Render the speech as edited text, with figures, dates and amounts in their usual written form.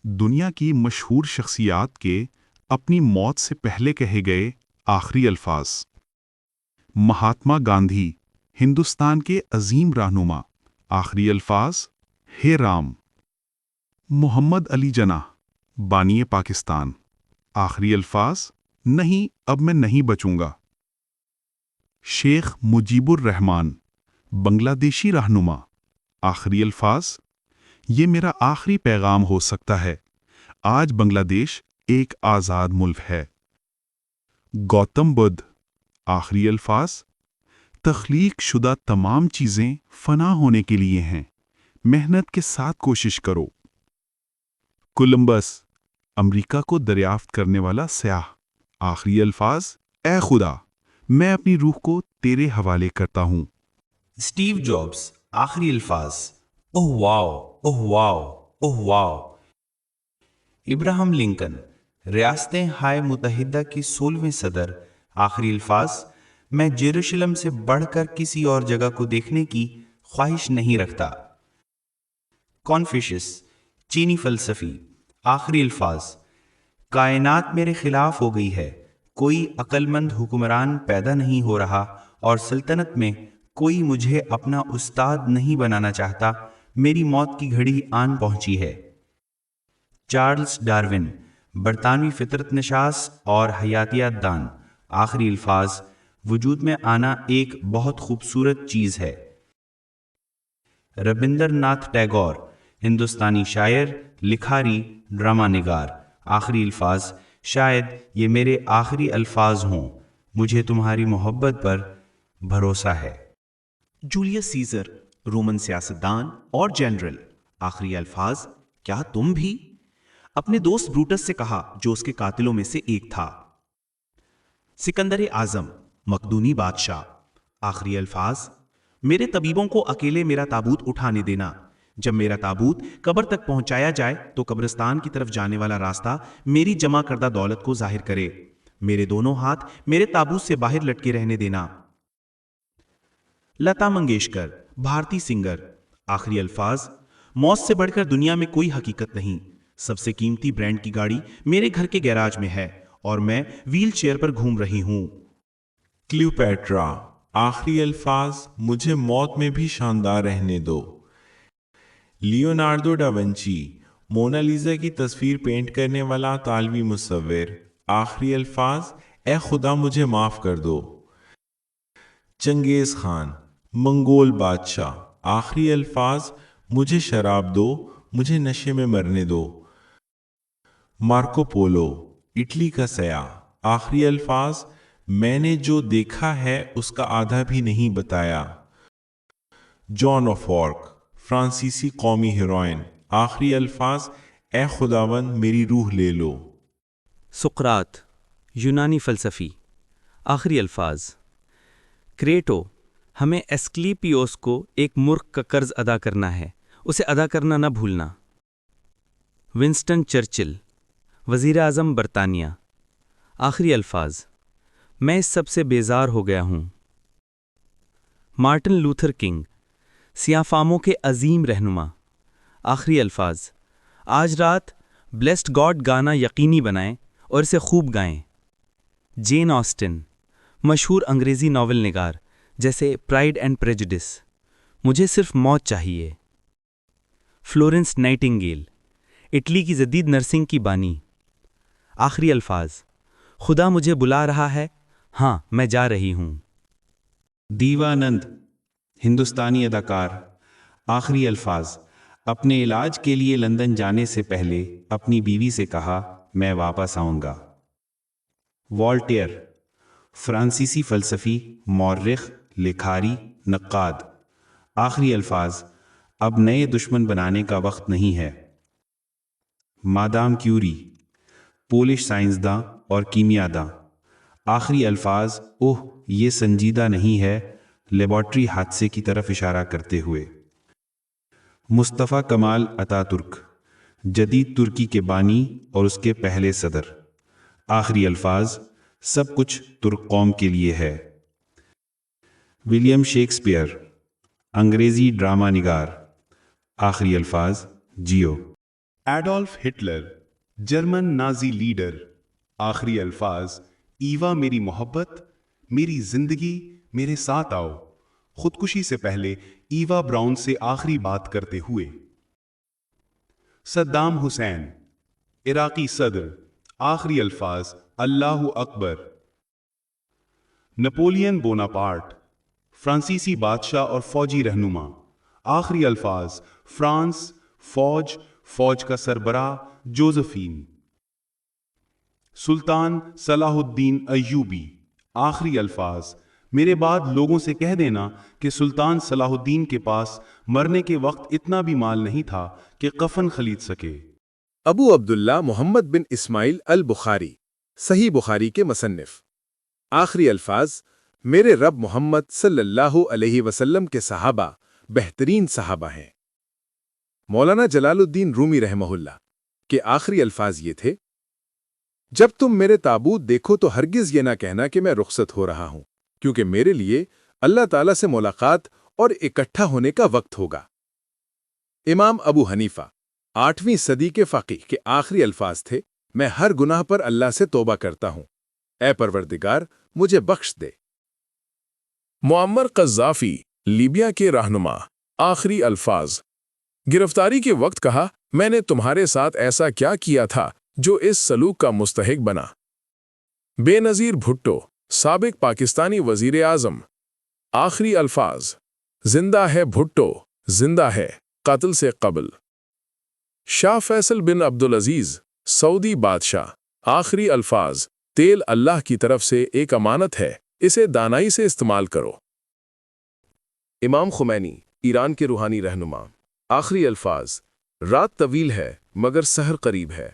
دنیا کی مشہور شخصیات کے اپنی موت سے پہلے کہے گئے آخری الفاظ۔ مہاتما گاندھی، ہندوستان کے عظیم رہنما، آخری الفاظ: ہے رام۔ محمد علی جناح، بانی پاکستان، آخری الفاظ: نہیں، اب میں نہیں بچوں گا۔ شیخ مجیب الرحمان، بنگلہ دیشی رہنما، آخری الفاظ: یہ میرا آخری پیغام ہو سکتا ہے، آج بنگلہ دیش ایک آزاد ملک ہے۔ گوتم بدھ، آخری الفاظ: تخلیق شدہ تمام چیزیں فنا ہونے کے لیے ہیں، محنت کے ساتھ کوشش کرو۔ کولمبس، امریکہ کو دریافت کرنے والا سیاح، آخری الفاظ: اے خدا، میں اپنی روح کو تیرے حوالے کرتا ہوں۔ اسٹیو جابس، آخری الفاظ: اوہ واو، اوہ واو، اوہ واو۔ ابراہم لنکن، ریاستیں ہائے متحدہ کے 16ویں صدر، آخری الفاظ: میں جیروشلم سے بڑھ کر کسی اور جگہ کو دیکھنے کی خواہش نہیں رکھتا۔ کانفیوشس، چینی فلسفی، آخری الفاظ: کائنات میرے خلاف ہو گئی ہے، کوئی عقل مند حکمران پیدا نہیں ہو رہا اور سلطنت میں کوئی مجھے اپنا استاد نہیں بنانا چاہتا، میری موت کی گھڑی آن پہنچی ہے۔ چارلس ڈارون، برطانوی فطرت نشاس اور حیاتیات دان، آخری الفاظ: وجود میں آنا ایک بہت خوبصورت چیز ہے۔ ربندر ناتھ ٹیگور، ہندوستانی شاعر، لکھاری، ڈرامہ نگار، آخری الفاظ: شاید یہ میرے آخری الفاظ ہوں، مجھے تمہاری محبت پر بھروسہ ہے۔ جولیس سیزر، رومن سیاستدان اور جنرل، آخری الفاظ: کیا تم بھی؟ اپنے دوست بروٹس سے کہا جو اس کے قاتلوں میں سے ایک تھا۔ سکندر اعظم، مقدونی بادشاہ، آخری الفاظ: میرے طبیبوں کو اکیلے میرا تابوت اٹھانے دینا، جب میرا تابوت قبر تک پہنچایا جائے تو قبرستان کی طرف جانے والا راستہ میری جمع کردہ دولت کو ظاہر کرے، میرے دونوں ہاتھ میرے تابوت سے باہر لٹکے رہنے دینا۔ لتا منگیشکر، بھارتی سنگر، آخری الفاظ: موت سے بڑھ کر دنیا میں کوئی حقیقت نہیں، سب سے قیمتی برانڈ کی گاڑی میرے گھر کے گیراج میں ہے اور میں ویل چیئر پر گھوم رہی ہوں۔ کلیوپیٹرا، آخری الفاظ: مجھے موت میں بھی شاندار رہنے دو۔ لیونارڈو ڈا ونچی، مونا لیزا کی تصویر پینٹ کرنے والا اطالوی مصور، آخری الفاظ: اے خدا مجھے معاف کر دو۔ چنگیز خان، منگول بادشاہ، آخری الفاظ: مجھے شراب دو، مجھے نشے میں مرنے دو۔ مارکو پولو، اٹلی کا سیاح، آخری الفاظ: میں نے جو دیکھا ہے اس کا آدھا بھی نہیں بتایا۔ جان آف آرک، فرانسیسی قومی ہیروئن، آخری الفاظ: اے خداوند میری روح لے لو۔ سقراط، یونانی فلسفی، آخری الفاظ: کریٹو، ہمیں ایسکلیپیوس کو ایک ملک کا قرض ادا کرنا ہے، اسے ادا کرنا نہ بھولنا۔ ونسٹن چرچل، وزیر اعظم برطانیہ، آخری الفاظ: میں اس سب سے بیزار ہو گیا ہوں۔ مارٹن لوتھر کنگ، سیاہ فاموں کے عظیم رہنما، آخری الفاظ: آج رات بلیسڈ گاڈ گانا یقینی بنائیں اور اسے خوب گائیں۔ جین آسٹن، مشہور انگریزی ناول نگار، جیسے پرائیڈ اینڈ پریجڈس، مجھے صرف موت چاہیے۔ فلورنس نائٹنگیل، اٹلی کی جدید نرسنگ کی بانی، آخری الفاظ: خدا مجھے بلا رہا ہے، ہاں میں جا رہی ہوں۔ دیوانند، ہندوستانی اداکار، آخری الفاظ: اپنے علاج کے لیے لندن جانے سے پہلے اپنی بیوی سے کہا میں واپس آؤں گا۔ والٹیئر، فرانسیسی فلسفی، مورخ، لکھاری، نقاد، آخری الفاظ: اب نئے دشمن بنانے کا وقت نہیں ہے۔ مادام کیوری، پولش سائنسداں اور کیمیاء داں، آخری الفاظ: اوہ یہ سنجیدہ نہیں ہے، لیبارٹری حادثے کی طرف اشارہ کرتے ہوئے۔ مصطفیٰ کمال اتاترک، جدید ترکی کے بانی اور اس کے پہلے صدر، آخری الفاظ: سب کچھ ترک قوم کے لیے ہے۔ ولیم شیکسپیئر، انگریزی ڈرامہ نگار، آخری الفاظ: جیو۔ Adolf Hitler, German Nazi leader, آخری الفاظ: ایوا میری محبت، میری زندگی، میرے ساتھ آؤ، خودکشی سے پہلے ایوا براؤن سے آخری بات کرتے ہوئے۔ صدام حسین، عراقی صدر، آخری الفاظ: اللہ اکبر۔ نپولین بوناپارٹ، فرانسیسی بادشاہ اور فوجی رہنما، آخری الفاظ: فرانس، فوج کا سربراہ جوزفین۔ سلطان صلاح الدین ایوبی، آخری الفاظ: میرے بعد لوگوں سے کہہ دینا کہ سلطان صلاح الدین کے پاس مرنے کے وقت اتنا بھی مال نہیں تھا کہ کفن خرید سکے۔ ابو عبداللہ محمد بن اسماعیل البخاری، صحیح بخاری کے مصنف۔ آخری الفاظ: میرے رب محمد صلی اللہ علیہ وسلم کے صحابہ بہترین صحابہ ہیں۔ مولانا جلال الدین رومی رحمہ اللہ کے آخری الفاظ یہ تھے: جب تم میرے تابوت دیکھو تو ہرگز یہ نہ کہنا کہ میں رخصت ہو رہا ہوں، کیونکہ میرے لیے اللہ تعالیٰ سے ملاقات اور اکٹھا ہونے کا وقت ہوگا۔ امام ابو حنیفہ، 8ویں صدی کے فقیہ کے آخری الفاظ تھے: میں ہر گناہ پر اللہ سے توبہ کرتا ہوں، اے پروردگار مجھے بخش دے۔ معمر قذافی، لیبیا کے رہنما، آخری الفاظ: گرفتاری کے وقت کہا، میں نے تمہارے ساتھ ایسا کیا کیا تھا جو اس سلوک کا مستحق بنا۔ بے نظیر بھٹو، سابق پاکستانی وزیر اعظم، آخری الفاظ: زندہ ہے بھٹو، زندہ ہے قتل سے قبل۔ شاہ فیصل بن عبدالعزیز، سعودی بادشاہ، آخری الفاظ: تیل اللہ کی طرف سے ایک امانت ہے، اسے دانائی سے استعمال کرو۔ امام خمینی، ایران کے روحانی رہنما، آخری الفاظ: رات طویل ہے مگر سحر قریب ہے۔